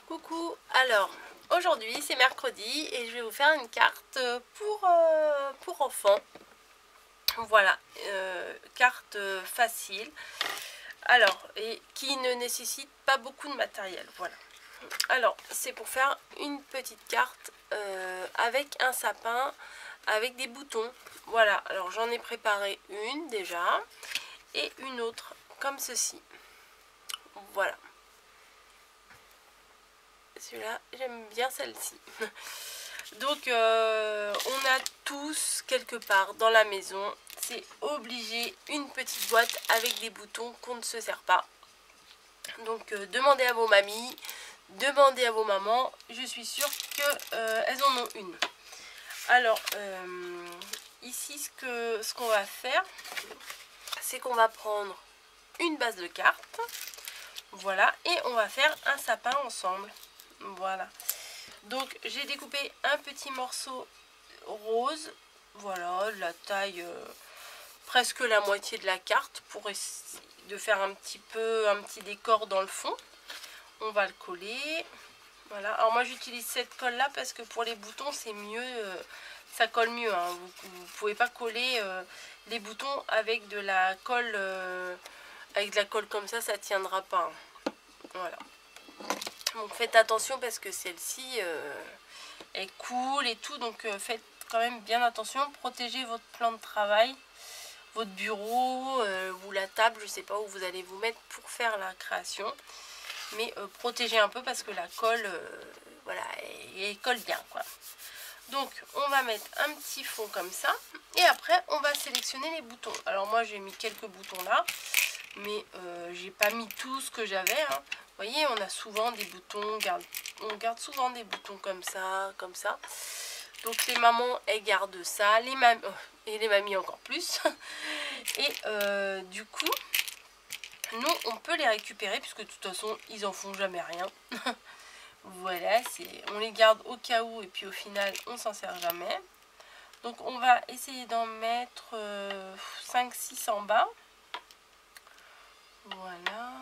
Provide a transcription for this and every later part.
Coucou, alors aujourd'hui c'est mercredi et je vais vous faire une carte pour enfants. Voilà, carte facile, alors, et qui ne nécessite pas beaucoup de matériel. Voilà, alors c'est pour faire une petite carte avec un sapin, avec des boutons. Voilà, alors j'en ai préparé une déjà et une autre comme ceci. Voilà. Celui-là, j'aime bien celle-ci. Donc, on a tous quelque part dans la maison, c'est obligé, une petite boîte avec des boutons qu'on ne se sert pas. Donc, demandez à vos mamies, demandez à vos mamans, je suis sûre qu'elles en ont une. Alors, ici, ce qu'on va faire, c'est qu'on va prendre une base de cartes, voilà, et on va faire un sapin ensemble. Voilà, donc j'ai découpé un petit morceau rose, voilà, de la taille presque la moitié de la carte pour essayer de faire un petit décor dans le fond. On va le coller, voilà. Alors moi j'utilise cette colle là parce que pour les boutons c'est mieux, ça colle mieux, hein. Vous pouvez pas coller les boutons avec de la colle comme ça tiendra pas, hein. Voilà. Donc faites attention parce que celle-ci elle coule et tout, donc faites quand même bien attention. Protégez votre plan de travail, votre bureau ou la table, je sais pas où vous allez vous mettre pour faire la création, mais protégez un peu parce que la colle voilà, elle colle bien quoi. Donc on va mettre un petit fond comme ça et après on va sélectionner les boutons. Alors moi j'ai mis quelques boutons là, mais j'ai pas mis tout ce que j'avais, hein. Vous voyez, on a souvent des boutons, on garde souvent des boutons comme ça, comme ça. Donc les mamans, elles gardent ça, et les mamies encore plus. Et du coup, nous, on peut les récupérer, puisque de toute façon, ils en font jamais rien. Voilà, on les garde au cas où, et puis au final, on s'en sert jamais. Donc on va essayer d'en mettre 5-6 en bas. Voilà.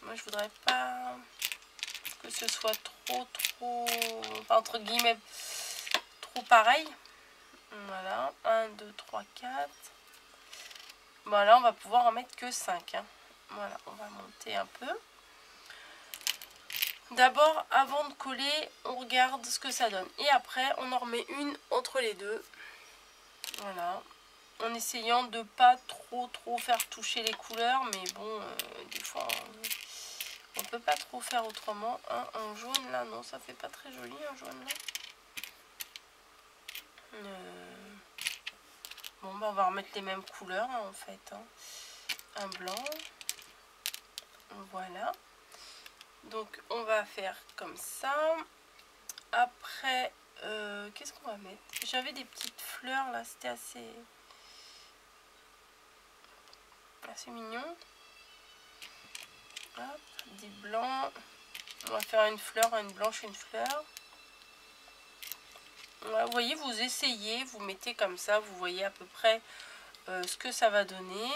Moi je voudrais pas que ce soit trop entre guillemets trop pareil. Voilà, 1, 2, 3, 4. Voilà, on va pouvoir en mettre que 5, hein. Voilà, on va monter un peu. D'abord, avant de coller, on regarde ce que ça donne. Et après, on en remet une entre les deux. Voilà. En essayant de pas trop faire toucher les couleurs. Mais bon, des fois, on peut pas trop faire autrement. Hein, un jaune là, non, ça fait pas très joli un jaune là. Bon, bah, on va remettre les mêmes couleurs, hein, en fait, hein. Un blanc. Voilà. Donc, on va faire comme ça. Après, qu'est-ce qu'on va mettre? J'avais des petites fleurs, là, c'était assez mignon. Hop, des blancs. On va faire une fleur, une blanche, une fleur. Voilà, vous voyez, vous essayez, vous mettez comme ça, vous voyez à peu près ce que ça va donner.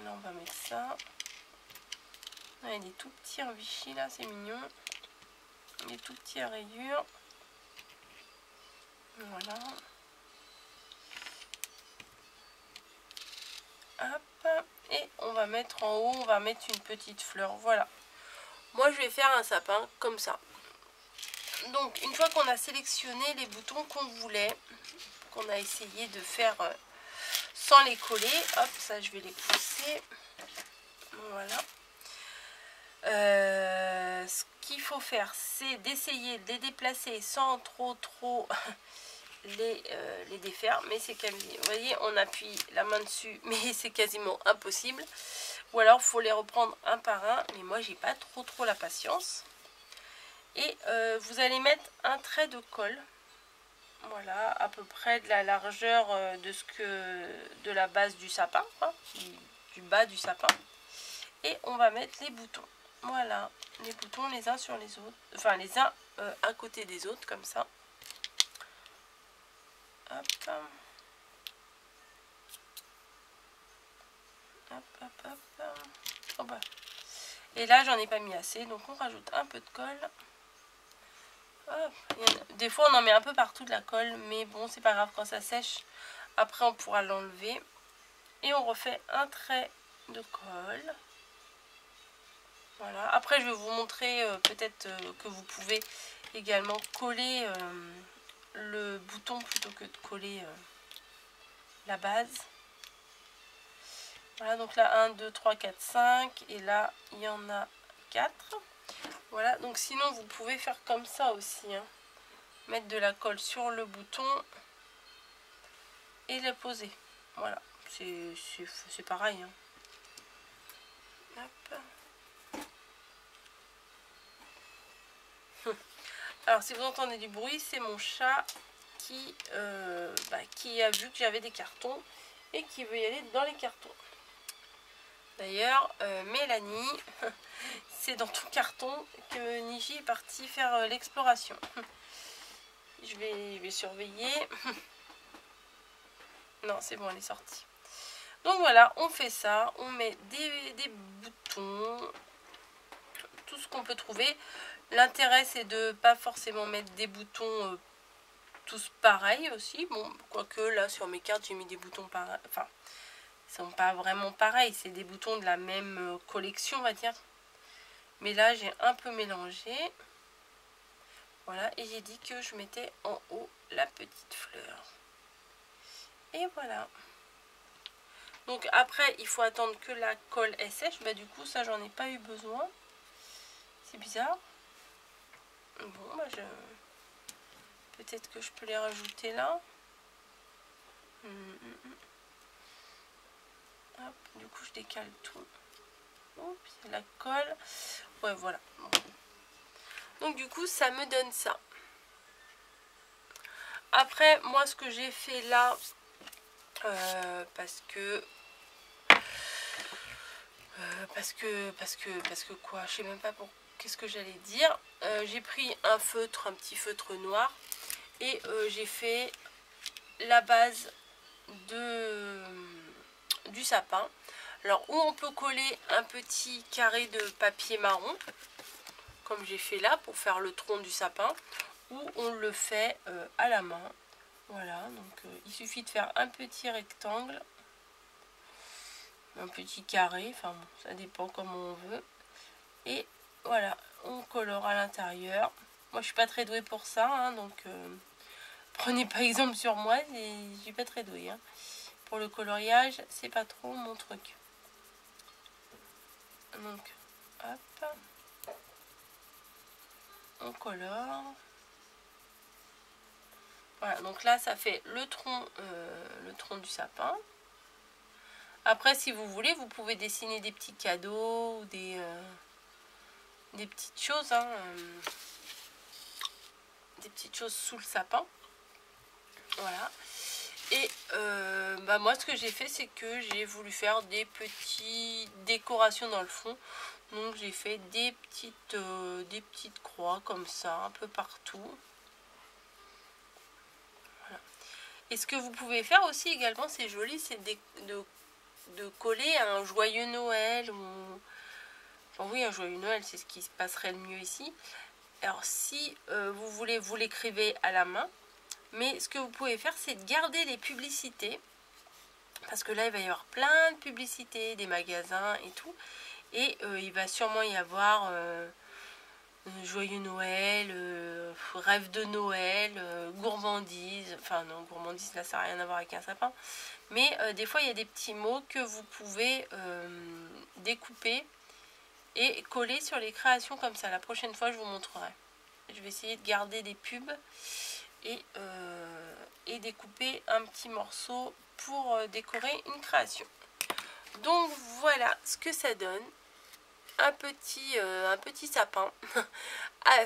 Là, on va mettre ça. Il y a des tout petits Vichy là, c'est mignon. Des tout petits à rayures. Voilà. Hop. Et on va mettre en haut, on va mettre une petite fleur. Voilà. Moi, je vais faire un sapin comme ça. Donc, une fois qu'on a sélectionné les boutons qu'on voulait, qu'on a essayé de faire sans les coller, hop, ça, je vais les pousser. Voilà. Ce qu'il faut faire, c'est d'essayer de les déplacer sans trop les défaire, mais c'est comme vous voyez, on appuie la main dessus, mais c'est quasiment impossible. Ou alors, faut les reprendre un par un, mais moi, j'ai pas trop la patience. Et vous allez mettre un trait de colle, voilà, à peu près de la largeur de la base du sapin, quoi, du bas du sapin. Et on va mettre les boutons. Voilà, les boutons les uns sur les autres, enfin les uns à côté des autres, comme ça. Hop. Hop. Oh bah. Et là j'en ai pas mis assez, donc on rajoute un peu de colle. Hop. Des fois on en met un peu partout de la colle, mais bon c'est pas grave, quand ça sèche, après on pourra l'enlever. Et on refait un trait de colle. Voilà. Après je vais vous montrer peut-être que vous pouvez également coller le bouton plutôt que de coller la base. Voilà, donc là 1, 2, 3, 4, 5 et là il y en a 4. Voilà, donc sinon vous pouvez faire comme ça aussi, hein. Mettre de la colle sur le bouton et la poser. Voilà, c'est pareil, hein. Hop. Alors si vous entendez du bruit, c'est mon chat qui a vu que j'avais des cartons et qui veut y aller dans les cartons. D'ailleurs, Mélanie, c'est dans ton carton que Niji est parti faire l'exploration. Je vais surveiller. Non, c'est bon, elle est sortie. Donc voilà, on fait ça. On met des boutons, tout ce qu'on peut trouver. L'intérêt, c'est de pas forcément mettre des boutons tous pareils aussi. Bon, quoique là, sur mes cartes, j'ai mis des boutons pareils. Enfin, ils sont pas vraiment pareils. C'est des boutons de la même collection, on va dire. Mais là, j'ai un peu mélangé. Voilà, et j'ai dit que je mettais en haut la petite fleur. Et voilà. Donc après, il faut attendre que la colle est sèche. Bah du coup, ça, j'en ai pas eu besoin. C'est bizarre. Bon, bah peut-être que je peux les rajouter là. Hop, du coup, je décale tout. Oups, c'est la colle. Ouais, voilà. Bon. Donc du coup, ça me donne ça. Après, moi, ce que j'ai fait là, parce que quoi, je sais même pas pour qu'est-ce que j'allais dire. J'ai pris un petit feutre noir, et j'ai fait la base du sapin. Alors, où on peut coller un petit carré de papier marron, comme j'ai fait là, pour faire le tronc du sapin, ou on le fait à la main. Voilà, donc il suffit de faire un petit rectangle, un petit carré, enfin bon, ça dépend comment on veut. Et voilà, on colore à l'intérieur. Moi, je suis pas très douée pour ça, hein, donc prenez pas exemple sur moi, je suis pas très douée. Hein. Pour le coloriage, c'est pas trop mon truc. Donc, hop, on colore. Voilà, donc là, ça fait le tronc du sapin. Après, si vous voulez, vous pouvez dessiner des petits cadeaux, ou des petites choses, hein, des petites choses sous le sapin. Voilà. Et moi, ce que j'ai fait, c'est que j'ai voulu faire des petites décorations dans le fond. Donc, j'ai fait des petites croix comme ça, un peu partout. Voilà. Et ce que vous pouvez faire aussi également, c'est joli, c'est de coller un joyeux Noël. Enfin, oui, un joyeux Noël, c'est ce qui se passerait le mieux ici. Alors, si vous voulez, vous l'écrivez à la main. Mais ce que vous pouvez faire, c'est de garder les publicités. Parce que là, il va y avoir plein de publicités, des magasins et tout. Et il va sûrement y avoir Joyeux Noël, Rêve de Noël, Gourmandise. Enfin non, gourmandise, là, ça n'a rien à voir avec un sapin. Mais des fois, il y a des petits mots que vous pouvez découper et coller sur les créations comme ça. La prochaine fois, je vous montrerai. Je vais essayer de garder des pubs et découper un petit morceau pour décorer une création. Donc voilà ce que ça donne. Un petit sapin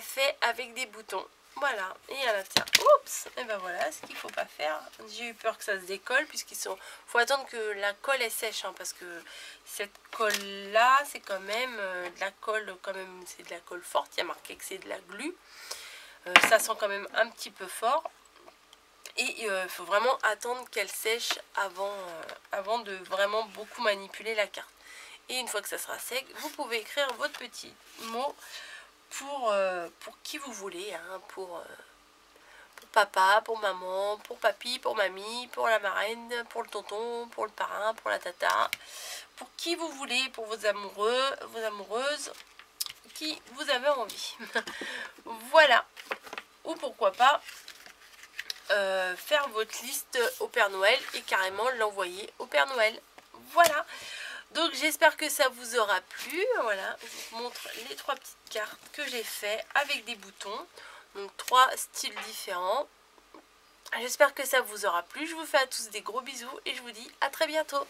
fait avec des boutons. Voilà, et à l'intérieur, oups, et ben voilà ce qu'il faut pas faire. J'ai eu peur que ça se décolle, puisqu'ils sont. Faut attendre que la colle est sèche, hein, parce que cette colle là, c'est quand même de la colle, c'est de la colle forte. Il y a marqué que c'est de la glu. Ça sent quand même un petit peu fort. Et il faut vraiment attendre qu'elle sèche avant de vraiment beaucoup manipuler la carte. Et une fois que ça sera sec, vous pouvez écrire votre petit mot pour qui vous voulez, hein, pour papa, pour maman, pour papy, pour mamie, pour la marraine, pour le tonton, pour le parrain, pour la tata, pour qui vous voulez, pour vos amoureux, vos amoureuses, qui vous avez envie. Voilà. Ou pourquoi pas faire votre liste au Père Noël et carrément l'envoyer au Père Noël. Voilà. Donc j'espère que ça vous aura plu. Voilà, je vous montre les 3 petites cartes que j'ai fait avec des boutons. Donc 3 styles différents. J'espère que ça vous aura plu. Je vous fais à tous des gros bisous et je vous dis à très bientôt.